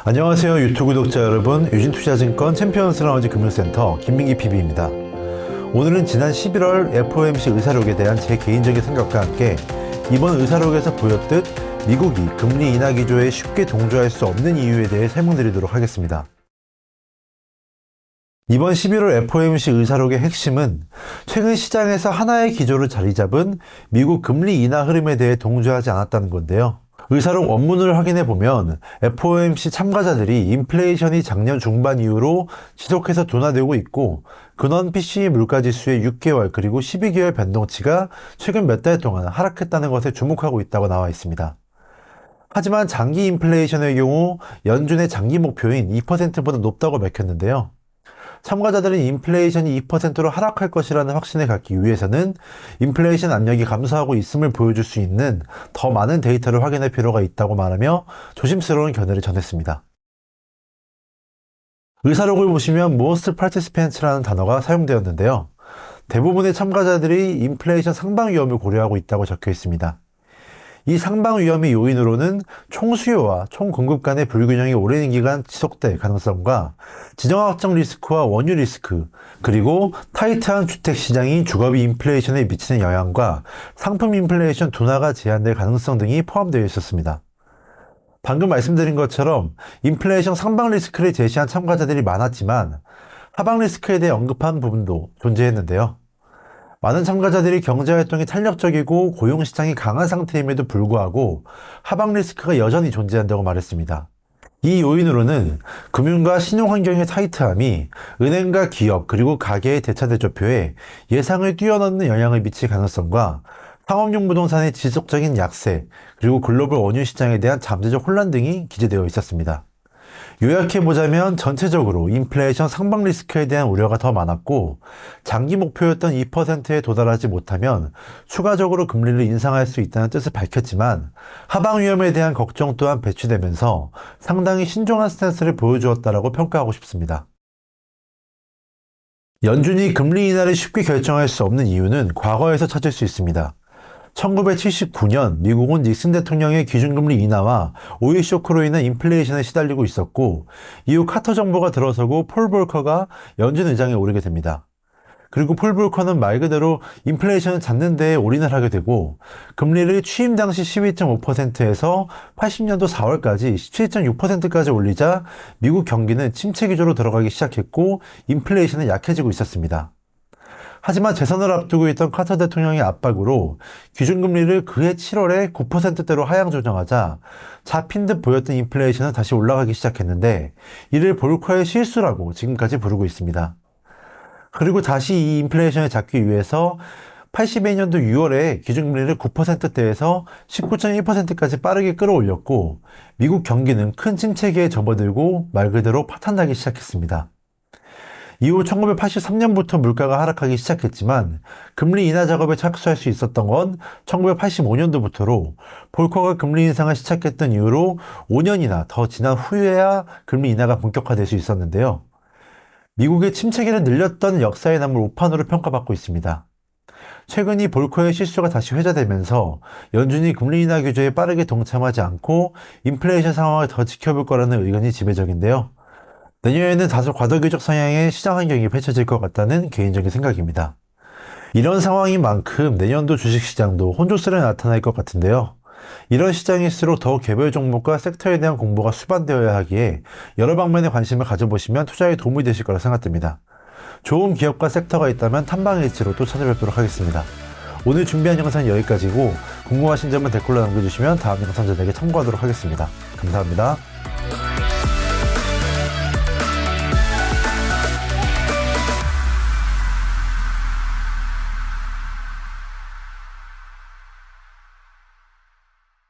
안녕하세요 유튜브 구독자 여러분, 유진투자증권 챔피언스 라운지 금융센터 김민기 PB입니다. 오늘은 지난 11월 FOMC 의사록에 대한 제 개인적인 생각과 함께 이번 의사록에서 보였듯 미국이 금리 인하 기조에 쉽게 동조할 수 없는 이유에 대해 설명드리도록 하겠습니다. 이번 11월 FOMC 의사록의 핵심은 최근 시장에서 하나의 기조로 자리 잡은 미국 금리 인하 흐름에 대해 동조하지 않았다는 건데요. 의사록 원문을 확인해보면 FOMC 참가자들이 인플레이션이 작년 중반 이후로 지속해서 둔화되고 있고 근원 PCE 물가지수의 6개월 그리고 12개월 변동치가 최근 몇 달 동안 하락했다는 것에 주목하고 있다고 나와 있습니다. 하지만 장기 인플레이션의 경우 연준의 장기 목표인 2%보다 높다고 밝혔는데요. 참가자들은 인플레이션이 2%로 하락할 것이라는 확신을 갖기 위해서는 인플레이션 압력이 감소하고 있음을 보여줄 수 있는 더 많은 데이터를 확인할 필요가 있다고 말하며 조심스러운 견해를 전했습니다. 의사록을 보시면 most participants라는 단어가 사용되었는데요. 대부분의 참가자들이 인플레이션 상방 위험을 고려하고 있다고 적혀 있습니다. 이 상방 위험의 요인으로는 총수요와 총공급 간의 불균형이 오랜 기간 지속될 가능성과 지정학적 리스크와 원유 리스크, 그리고 타이트한 주택시장이 주거비 인플레이션에 미치는 영향과 상품 인플레이션 둔화가 제한될 가능성 등이 포함되어 있었습니다. 방금 말씀드린 것처럼 인플레이션 상방 리스크를 제시한 참가자들이 많았지만 하방 리스크에 대해 언급한 부분도 존재했는데요. 많은 참가자들이 경제활동이 탄력적이고 고용시장이 강한 상태임에도 불구하고 하방 리스크가 여전히 존재한다고 말했습니다. 이 요인으로는 금융과 신용환경의 타이트함이 은행과 기업 그리고 가계의 대차대조표에 예상을 뛰어넘는 영향을 미칠 가능성과 상업용 부동산의 지속적인 약세 그리고 글로벌 원유 시장에 대한 잠재적 혼란 등이 기재되어 있었습니다. 요약해보자면 전체적으로 인플레이션 상방 리스크에 대한 우려가 더 많았고 장기 목표였던 2%에 도달하지 못하면 추가적으로 금리를 인상할 수 있다는 뜻을 밝혔지만 하방 위험에 대한 걱정 또한 배치되면서 상당히 신중한 스탠스를 보여주었다라고 평가하고 싶습니다. 연준이 금리 인하를 쉽게 결정할 수 없는 이유는 과거에서 찾을 수 있습니다. 1979년 미국은 닉슨 대통령의 기준금리 인하와 오일 쇼크로 인한 인플레이션에 시달리고 있었고 이후 카터 정부가 들어서고 폴 볼커가 연준 의장에 오르게 됩니다. 그리고 폴 볼커는 말 그대로 인플레이션을 잡는 데에 올인을 하게 되고 금리를 취임 당시 12.5%에서 80년도 4월까지 17.6%까지 올리자 미국 경기는 침체 기조로 들어가기 시작했고 인플레이션은 약해지고 있었습니다. 하지만 재선을 앞두고 있던 카터 대통령의 압박으로 기준금리를 그해 7월에 9%대로 하향 조정하자 잡힌 듯 보였던 인플레이션은 다시 올라가기 시작했는데 이를 볼커의 실수라고 지금까지 부르고 있습니다. 그리고 다시 이 인플레이션을 잡기 위해서 82년도 6월에 기준금리를 9%대에서 19.1%까지 빠르게 끌어올렸고 미국 경기는 큰 침체기에 접어들고 말 그대로 파탄나기 시작했습니다. 이후 1983년부터 물가가 하락하기 시작했지만 금리 인하 작업에 착수할 수 있었던 건 1985년도부터로 볼커가 금리 인상을 시작했던 이후로 5년이나 더 지난 후에야 금리 인하가 본격화될 수 있었는데요. 미국의 침체기를 늘렸던 역사에 남을 오판으로 평가받고 있습니다. 최근 이 볼커의 실수가 다시 회자되면서 연준이 금리 인하 규제에 빠르게 동참하지 않고 인플레이션 상황을 더 지켜볼 거라는 의견이 지배적인데요. 내년에는 다소 과도기적 성향의 시장 환경이 펼쳐질 것 같다는 개인적인 생각입니다. 이런 상황인 만큼 내년도 주식시장도 혼조세로 나타날 것 같은데요. 이런 시장일수록 더욱 개별 종목과 섹터에 대한 공부가 수반되어야 하기에 여러 방면의 관심을 가져보시면 투자에 도움이 되실 거라 생각됩니다. 좋은 기업과 섹터가 있다면 탐방일지로 또 찾아뵙도록 하겠습니다. 오늘 준비한 영상은 여기까지고 궁금하신 점은 댓글로 남겨주시면 다음 영상 전에게 참고하도록 하겠습니다. 감사합니다.